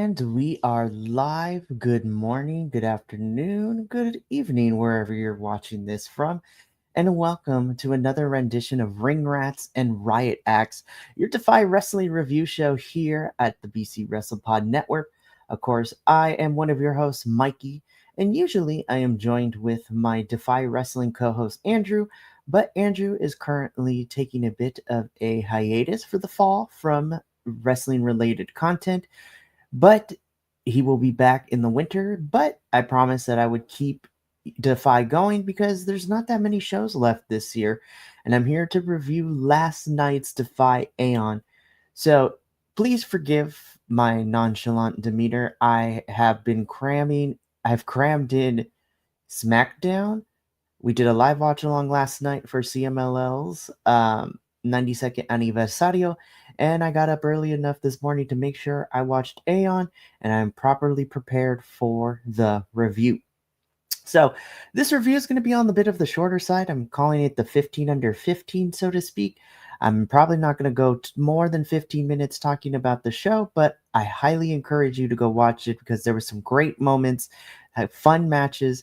And we are live. Good morning, good afternoon, good evening, wherever you're watching this from. And welcome to another rendition of Ring Rats and Riot Acts, your DeFi Wrestling review show here at the BC WrestlePod Network. Of course, I am one of your hosts, Mikey, and usually I am joined with my DeFi Wrestling co host, Andrew. But Andrew is currently taking a bit of a hiatus for the fall from wrestling related content, but he will be back in the winter. But I promised that I would keep Defy going because there's not that many shows left this year, and I'm here to review last night's Defy Aeon. So please forgive my nonchalant demeanor. I've crammed in SmackDown. We did a live watch along last night for CMLL's 92nd Aniversario, and I got up early enough this morning to make sure I watched Aeon and I'm properly prepared for the review. So, this review is going to be on the bit of the shorter side. I'm calling it the 15 under 15, so to speak. I'm probably not going to go more than 15 minutes talking about the show, but I highly encourage you to go watch it because there were some great moments, had fun matches,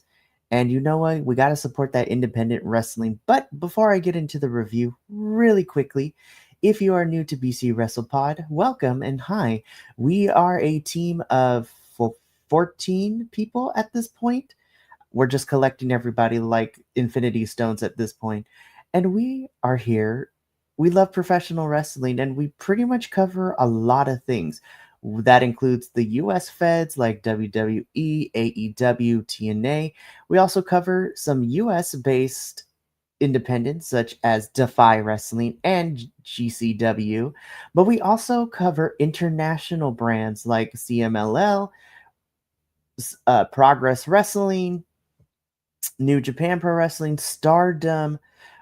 and you know what? We got to support that independent wrestling. But before I get into the review, really quickly, if you are new to BC WrestlePod, welcome and hi. We are a team of 14 people at this point. We're just collecting everybody like Infinity Stones at this point. And we are here. We love professional wrestling and we pretty much cover a lot of things. That includes the US feds like WWE, AEW, TNA. We also cover some US based independents such as Defy Wrestling and GCW. But we also cover international brands like CMLL, Progress Wrestling, New Japan Pro Wrestling, Stardom.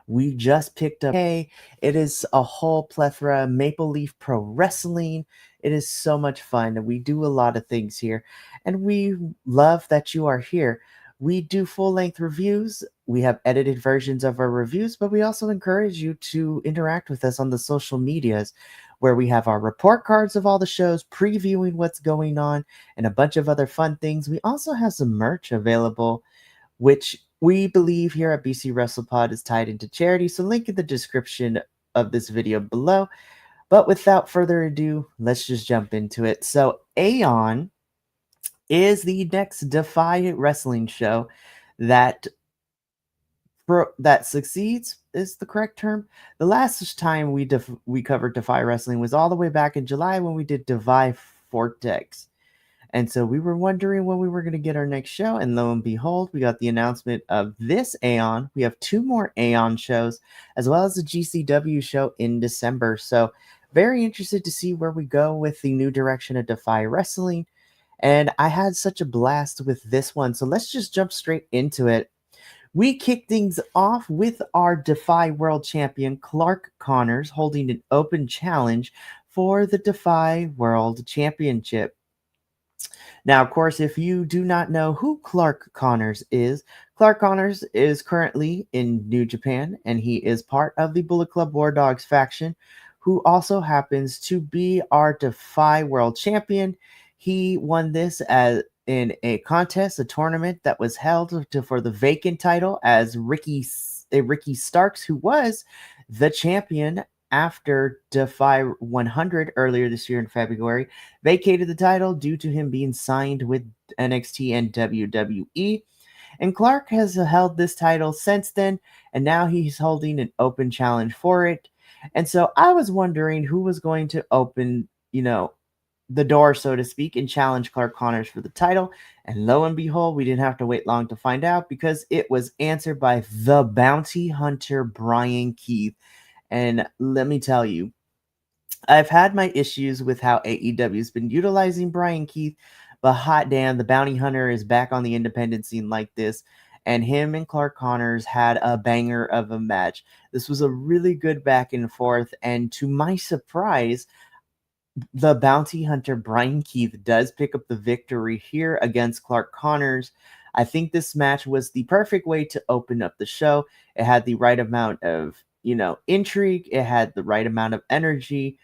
We just picked up. Hey, it is a whole plethora. Maple Leaf Pro Wrestling. It is so much fun. We do a lot of things here, and we love that you are here. We do full length reviews. We have edited versions of our reviews, but we also encourage you to interact with us on the social medias where we have our report cards of all the shows, previewing what's going on, and a bunch of other fun things. We also have some merch available which we believe here at BC WrestlePod is tied into charity. So link in the description of this video below. But without further ado, let's just jump into it. So Aeon is the next Defy Wrestling show that that succeeds is the correct term. The last time we covered Defy Wrestling was all the way back in July when we did Defy Vortex. And so we were wondering when we were going to get our next show. And lo and behold, we got the announcement of this Aeon. We have 2 more Aeon shows, as well as a GCW show in December. So very interested to see where we go with the new direction of Defy Wrestling. And I had such a blast with this one. So let's just jump straight into it. We kick things off with our Defy World Champion, Clark Connors, holding an open challenge for the Defy World Championship. Now, of course, if you do not know who Clark Connors is currently in New Japan, and he is part of the Bullet Club War Dogs faction, who also happens to be our Defy World Champion. He won this in a contest, a tournament that was held for the vacant title as Ricky Starks, who was the champion after Defy 100 earlier this year in February, vacated the title due to him being signed with NXT and WWE. And Clark has held this title since then, and now he's holding an open challenge for it. And so I was wondering who was going to open, the door, so to speak, and challenge Clark Connors for the title. And lo and behold, we didn't have to wait long to find out because it was answered by the bounty hunter, Brian Keith. And let me tell you, I've had my issues with how AEW has been utilizing Brian Keith, but hot damn, the bounty hunter is back on the independent scene like this. And him and Clark Connors had a banger of a match. This was a really good back and forth. And to my surprise, the bounty hunter Brian Keith does pick up the victory here against Clark Connors. I think this match was the perfect way to open up the show. It had the right amount of, intrigue. It had the right amount of energy.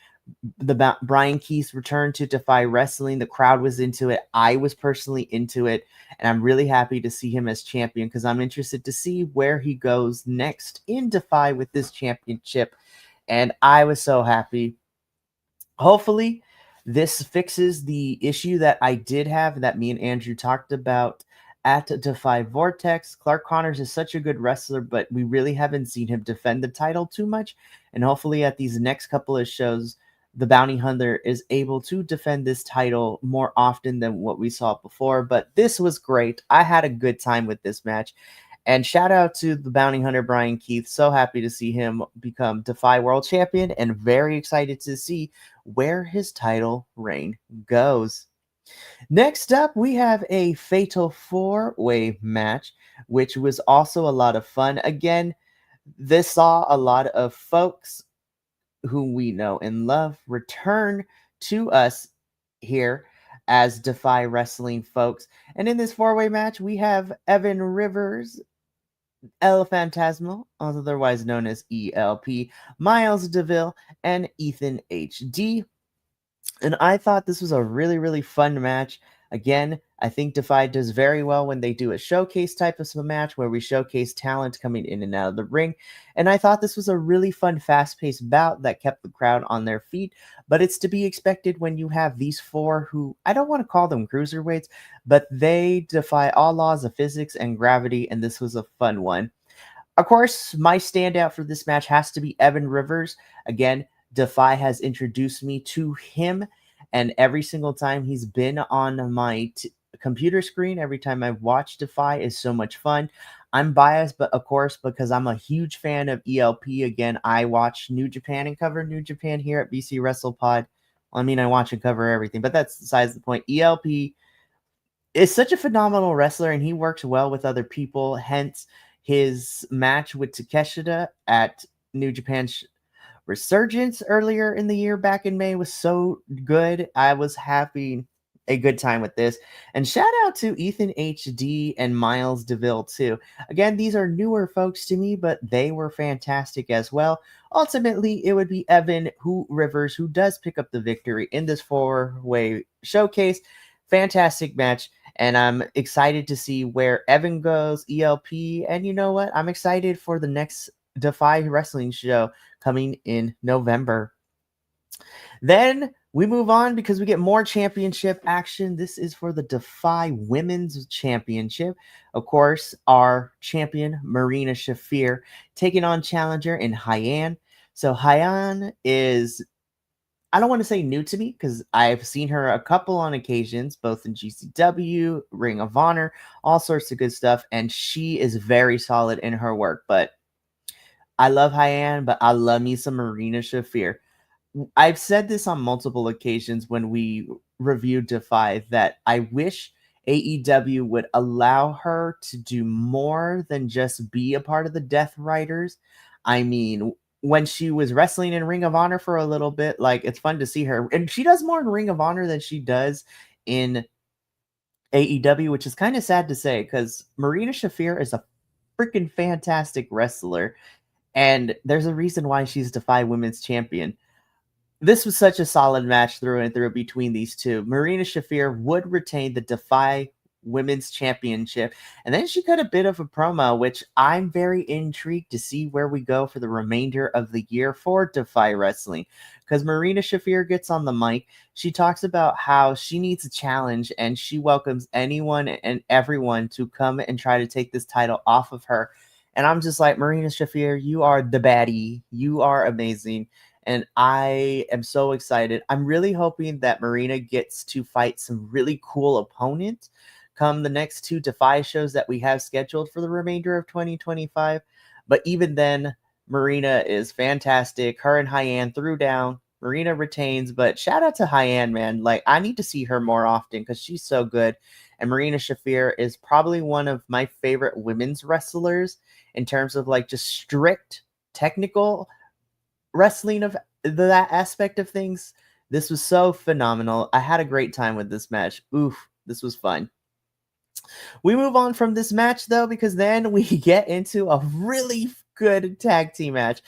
Brian Keith's return to Defy Wrestling. The crowd was into it. I was personally into it, and I'm really happy to see him as champion because I'm interested to see where he goes next in Defy with this championship. And I was so happy. Hopefully, this fixes the issue that I did have that me and Andrew talked about at Defy Vortex. Clark Connors is such a good wrestler, but we really haven't seen him defend the title too much. And hopefully, at these next couple of shows, the Bounty Hunter is able to defend this title more often than what we saw before. But this was great. I had a good time with this match. And shout out to the Bounty Hunter Brian Keith. So happy to see him become Defy World Champion and very excited to see where his title reign goes. Next up, we have a Fatal 4-Way match, which was also a lot of fun. Again, this saw a lot of folks who we know and love return to us here as Defy Wrestling folks. And in this 4-way match, we have Evan Rivers, El Phantasmal, otherwise known as ELP, Miles DeVille, and Ethan HD. And I thought this was a really, really fun match. Again, I think Defy does very well when they do a showcase type of a match where we showcase talent coming in and out of the ring. And I thought this was a really fun, fast-paced bout that kept the crowd on their feet. But it's to be expected when you have these four who, I don't want to call them cruiserweights, but they defy all laws of physics and gravity, and this was a fun one. Of course, my standout for this match has to be Evan Rivers. Again, Defy has introduced me to him, and every single time he's been on my computer screen, every time I've watched Defy is so much fun. I'm biased, but of course, because I'm a huge fan of ELP. Again, I watch New Japan and cover New Japan here at BC Wrestle Pod. I mean, I watch and cover everything, but that's besides the point. ELP is such a phenomenal wrestler, and he works well with other people. Hence, his match with Takeshita at New Japan Resurgence earlier in the year back in May was so good. I was having a good time with this. And shout out to Ethan HD and Miles DeVille too. Again, these are newer folks to me, but they were fantastic as well. Ultimately, it would be Evan Rivers who does pick up the victory in this 4-way showcase. Fantastic match. And I'm excited to see where Evan goes, ELP. And you know what? I'm excited for the next Defy Wrestling show coming in November. Then we move on because we get more championship action. This is for the Defy Women's Championship. Of course, our champion, Marina Shafir, taking on challenger in Hyan. So Hyan is, I don't want to say new to me because I've seen her a couple on occasions, both in GCW, Ring of Honor, all sorts of good stuff. And she is very solid in her work. But I love Hyan, but I love me some Marina Shafir. I've said this on multiple occasions when we reviewed Defy that I wish AEW would allow her to do more than just be a part of the Death Riders. I mean, when she was wrestling in Ring of Honor for a little bit, like, it's fun to see her. And she does more in Ring of Honor than she does in AEW, which is kind of sad to say because Marina Shafir is a freaking fantastic wrestler. And there's a reason why she's Defy Women's Champion. This was such a solid match through and through between these two. Marina Shafir would retain the Defy Women's Championship. And then she cut a bit of a promo, which I'm very intrigued to see where we go for the remainder of the year for Defy Wrestling. Because Marina Shafir gets on the mic. She talks about how she needs a challenge and she welcomes anyone and everyone to come and try to take this title off of her. And I'm just like, Marina Shafir, you are the baddie. You are amazing. And I am so excited. I'm really hoping that Marina gets to fight some really cool opponents come the next two Defy shows that we have scheduled for the remainder of 2025. But even then, Marina is fantastic. Her and Hyan threw down. Marina retains, but shout out to Hyan, man. Like, I need to see her more often because she's so good. And Marina Shafir is probably one of my favorite women's wrestlers in terms of like just strict technical wrestling of that aspect of things. This was so phenomenal. I had a great time with this match. Oof, this was fun. We move on from this match though, because then we get into a really good tag team match.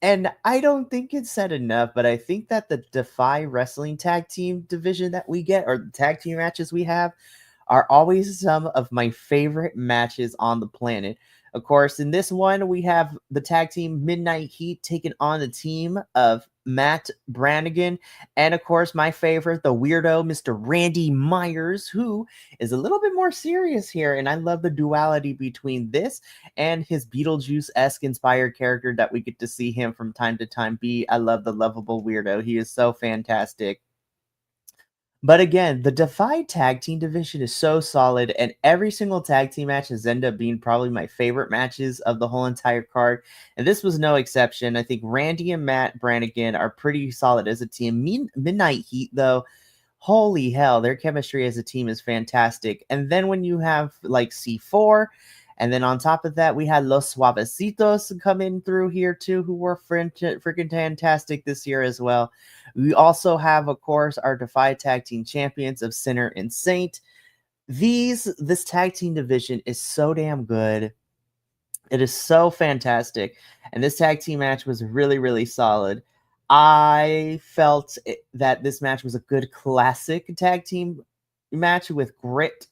And I don't think it's said enough, but I think that the DEFY Wrestling tag team division that we get, or the tag team matches we have, are always some of my favorite matches on the planet. Of course, in this one, we have the tag team Midnight Heat taking on the team of Matt Brannigan, and of course, my favorite, the weirdo, Mr. Randy Myers, who is a little bit more serious here. And I love the duality between this and his Beetlejuice-esque inspired character that we get to see him from time to time be. I love the lovable weirdo. He is so fantastic. But again, the DeFi tag team division is so solid, and every single tag team match has ended up being probably my favorite matches of the whole entire card. And this was no exception. I think Randy and Matt Brannigan are pretty solid as a team. Midnight Heat, though, holy hell, their chemistry as a team is fantastic. And then when you have like C4, and then on top of that, we had Los Suavecitos coming through here too, who were freaking fantastic this year as well. We also have, of course, our DeFi Tag Team Champions of Sinner and Saint. This tag team division is so damn good. It is so fantastic. And this tag team match was really, really solid. I felt that this match was a good classic tag team match with grit.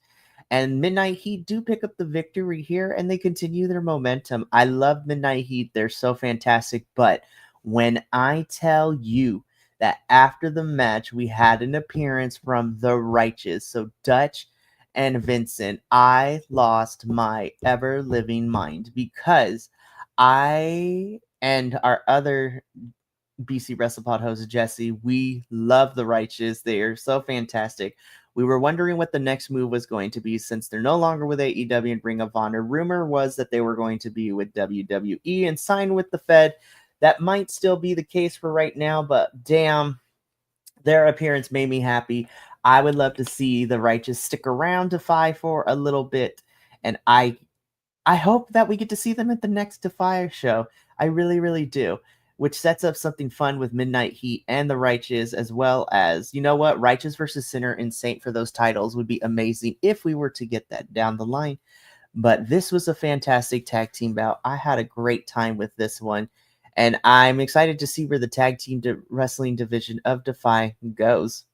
And Midnight Heat do pick up the victory here, and they continue their momentum. I love Midnight Heat. They're so fantastic. But when I tell you that after the match, we had an appearance from The Righteous, so Dutch and Vincent, I lost my ever-living mind, because I and our other BC WrestlePod host, Jesse, we love The Righteous. They are so fantastic. We were wondering what the next move was going to be, since they're no longer with AEW and Ring of Honor. Rumor was that they were going to be with WWE and sign with the Fed. That might still be the case for right now, but damn, their appearance made me happy. I would love to see The Righteous stick around to Defy for a little bit, and I hope that we get to see them at the next Defy show. I really, really do. Which sets up something fun with Midnight Heat and The Righteous, as well as, you know what, Righteous versus Sinner and Saint for those titles would be amazing if we were to get that down the line. But this was a fantastic tag team bout. I had a great time with this one, and I'm excited to see where the tag team wrestling division of Defy goes.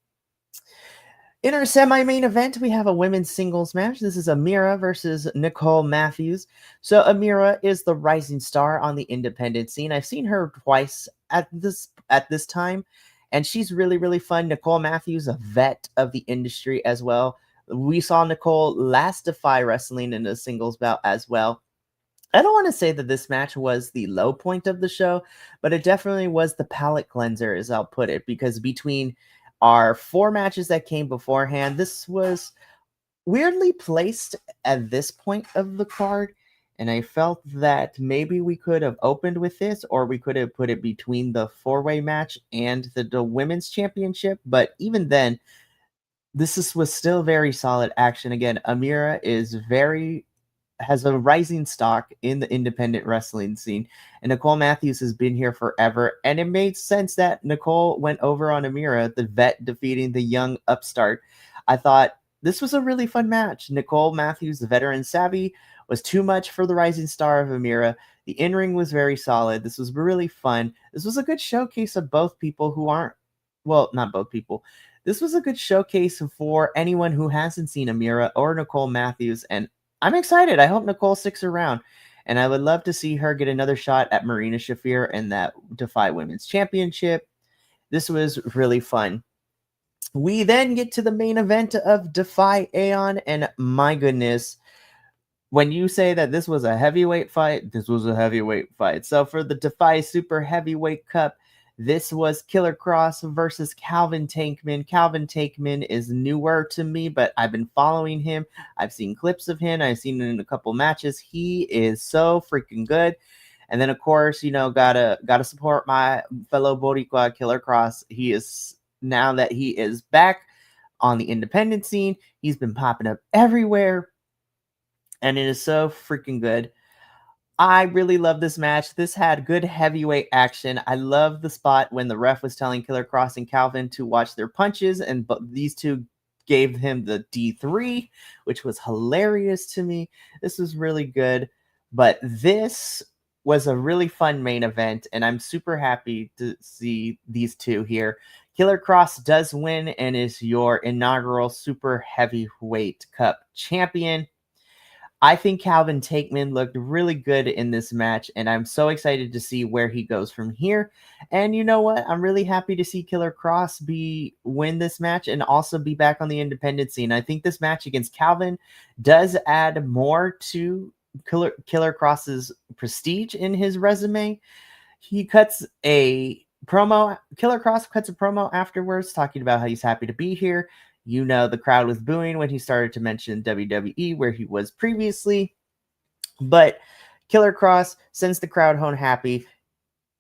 In our semi-main event, we have a women's singles match. This is Amira versus Nicole Matthews. So Amira is the rising star on the independent scene. I've seen her twice at this time, and she's really, really fun. Nicole Matthews, a vet of the industry as well. We saw Nicole last Defy Wrestling in a singles bout as well. I don't want to say that this match was the low point of the show, but it definitely was the palate cleanser, as I'll put it, because between our 4 matches that came beforehand, this was weirdly placed at this point of the card, and I felt that maybe we could have opened with this, or we could have put it between the 4-way match and the women's championship. But even then, was still very solid action. Again, Amira has a rising stock in the independent wrestling scene, and Nicole Matthews has been here forever, and it made sense that Nicole went over on Amira, the vet defeating the young upstart. I thought this was a really fun match. Nicole Matthews, the veteran savvy, was too much for the rising star of Amira. The in-ring was very solid. This was really fun. This was a good showcase of both people who aren't, well, not both people. This was a good showcase for anyone who hasn't seen Amira or Nicole Matthews, and I'm excited. I hope Nicole sticks around, and I would love to see her get another shot at Marina Shafir in that Defy Women's Championship. This was really fun. We then get to the main event of Defy AEON, and my goodness, when you say that this was a heavyweight fight, this was a heavyweight fight. So for the Defy Super Heavyweight Cup, this was Killer Cross versus Calvin Tankman. Calvin Tankman is newer to me, but I've been following him. I've seen clips of him. I've seen him in a couple matches. He is so freaking good. And then, of course, gotta support my fellow Boricua, Killer Cross. Now that he is back on the independent scene, he's been popping up everywhere, and it is so freaking good. I really love this match. This had good heavyweight action. I love the spot when the ref was telling Killer Cross and Calvin to watch their punches, and these two gave him the D3, which was hilarious to me. This was really good. But this was a really fun main event, and I'm super happy to see these two here. Killer Cross does win and is your inaugural Super Heavyweight Cup champion. I think Calvin Takeman looked really good in this match, and I'm so excited to see where he goes from here. And you know what? I'm really happy to see Killer Cross win this match and also be back on the independent scene. I think this match against Calvin does add more to Killer Cross's prestige in his resume. He cuts a promo. Killer Cross cuts a promo afterwards talking about how he's happy to be here. You know, the crowd was booing when he started to mention WWE, where he was previously. But Killer Cross sends the crowd home happy.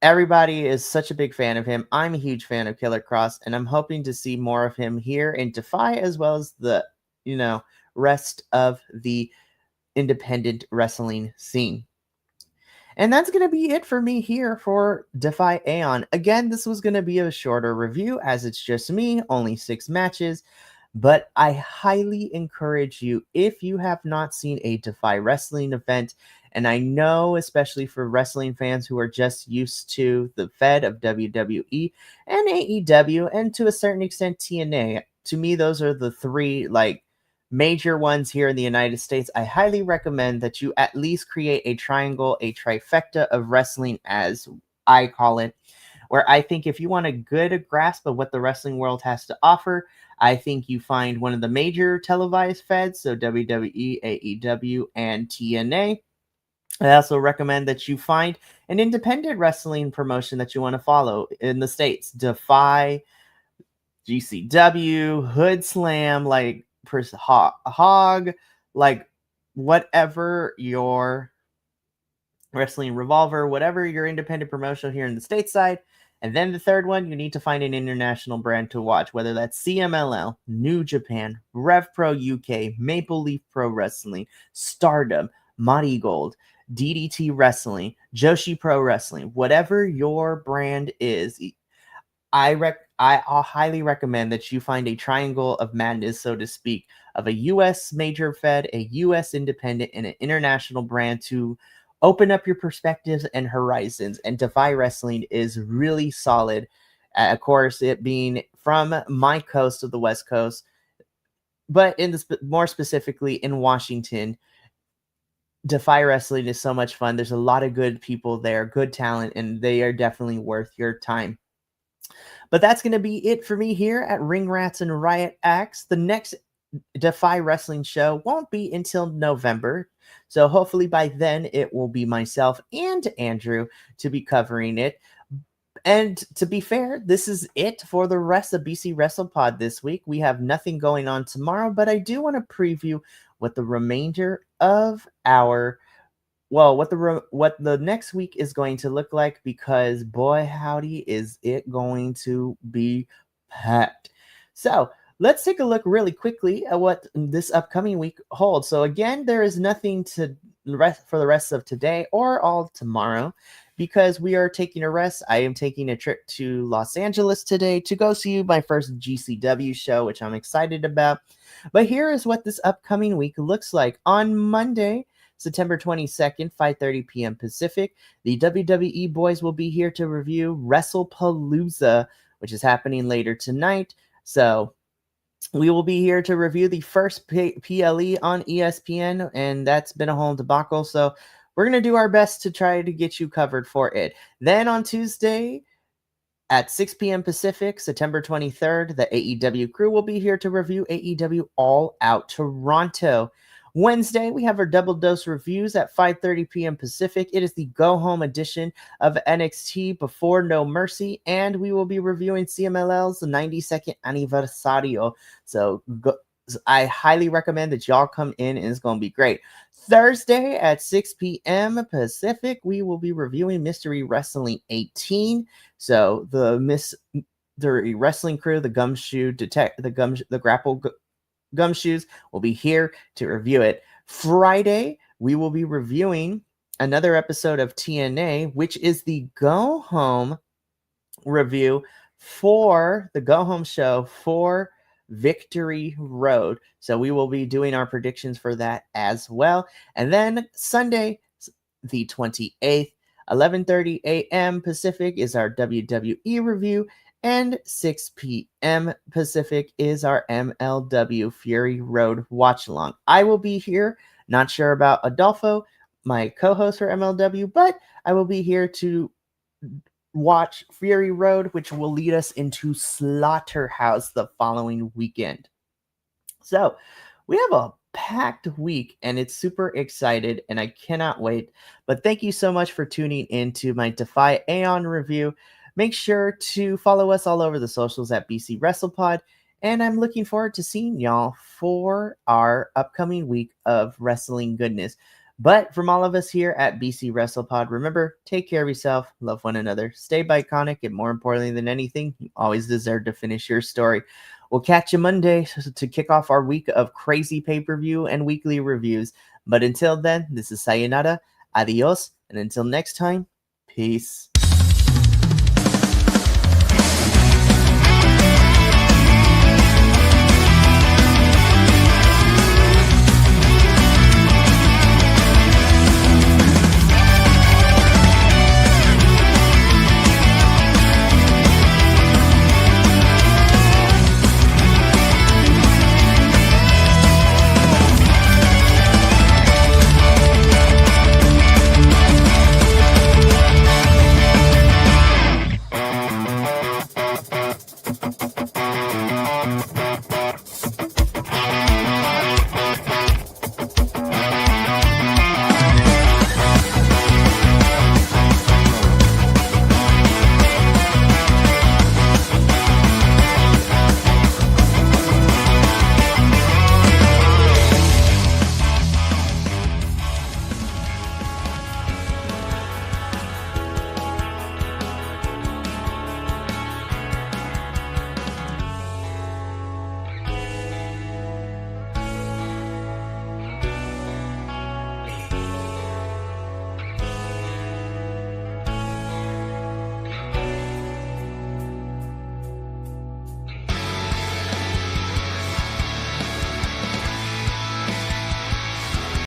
Everybody is such a big fan of him. I'm a huge fan of Killer Cross, and I'm hoping to see more of him here in Defy, as well as the, rest of the independent wrestling scene. And that's going to be it for me here for DEFY AEON. Again, this was going to be a shorter review as it's just me, only 6 matches. But I highly encourage you, if you have not seen a DEFY Wrestling event, and I know especially for wrestling fans who are just used to the Fed of WWE and AEW, and to a certain extent TNA, to me those are the 3 major ones here in the United States. I highly recommend that you at least create a triangle, a trifecta of wrestling, as I call it, where I think if you want a good grasp of what the wrestling world has to offer, I think you find one of the major televised feds, so WWE, AEW, and TNA. I also recommend that you find an independent wrestling promotion that you want to follow in the States. Defy, GCW, Hood Slam, Hog, whatever your Wrestling Revolver, whatever your independent promotion here in the stateside. And then the third one, you need to find an international brand to watch, whether that's CMLL, New Japan, Rev Pro UK, Maple Leaf Pro Wrestling, Stardom, Mighty Gold, DDT Wrestling, Joshi Pro Wrestling, whatever your brand is. I highly recommend that you find a triangle of madness, so to speak, of a U.S. major fed, a U.S. independent, and an international brand to open up your perspectives and horizons. And DEFY Wrestling is really solid. Of course, it being from my coast of the West Coast, but more specifically in Washington, DEFY Wrestling is so much fun. There's a lot of good people there, good talent, and they are definitely worth your time. But that's going to be it for me here at Ring Rats and Riot Acts. The next DEFY Wrestling show won't be until November. So hopefully by then it will be myself and Andrew to be covering it. And to be fair, this is it for the rest of BC WrestlePod this week. We have nothing going on tomorrow, but I do want to preview what the remainder of what the next week is going to look like, because boy howdy is it going to be packed. So let's take a look really quickly at what this upcoming week holds. So again, there is nothing for the rest of today or all tomorrow, because we are taking a rest. I am taking a trip to Los Angeles today to go see my first GCW show, which I'm excited about. But here is what this upcoming week looks like. On Monday, September 22nd, 5:30 p.m. Pacific, the WWE boys will be here to review WrestlePalooza, which is happening later tonight. So we will be here to review the first PLE on ESPN, and that's been a whole debacle. So we're going to do our best to try to get you covered for it. Then on Tuesday at 6 p.m. Pacific, September 23rd, the AEW crew will be here to review AEW All Out Toronto. Wednesday, we have our double dose reviews at 5:30 p.m. Pacific. It is the go-home edition of NXT Before No Mercy, and we will be reviewing CMLL's 92nd Aniversario. So I highly recommend that y'all come in, and it's going to be great. Thursday at 6 p.m. Pacific, we will be reviewing Mystery Wrestling 18. So the Mystery Wrestling crew, the Grapple Gumshoes will be here to review it. Friday, we will be reviewing another episode of TNA, which is the Go Home review for the Go Home show for Victory Road. So we will be doing our predictions for that as well. And then Sunday, the 28th, 11:30 a.m. Pacific is our WWE review, and 6 p.m. Pacific is our MLW Fury Road watch along. I will be here, not sure about Adolfo, my co-host for MLW, but I will be here to watch Fury Road, which will lead us into Slaughterhouse the following weekend. So we have a packed week and it's super excited and I cannot wait. But thank you so much for tuning into my DEFY AEON review. Make sure to follow us all over the socials at BC WrestlePod. And I'm looking forward to seeing y'all for our upcoming week of wrestling goodness. But from all of us here at BC WrestlePod, remember, take care of yourself, love one another, stay Bi-Conic, and more importantly than anything, you always deserve to finish your story. We'll catch you Monday to kick off our week of crazy pay-per-view and weekly reviews. But until then, this is Sayonara, adios, and until next time, peace.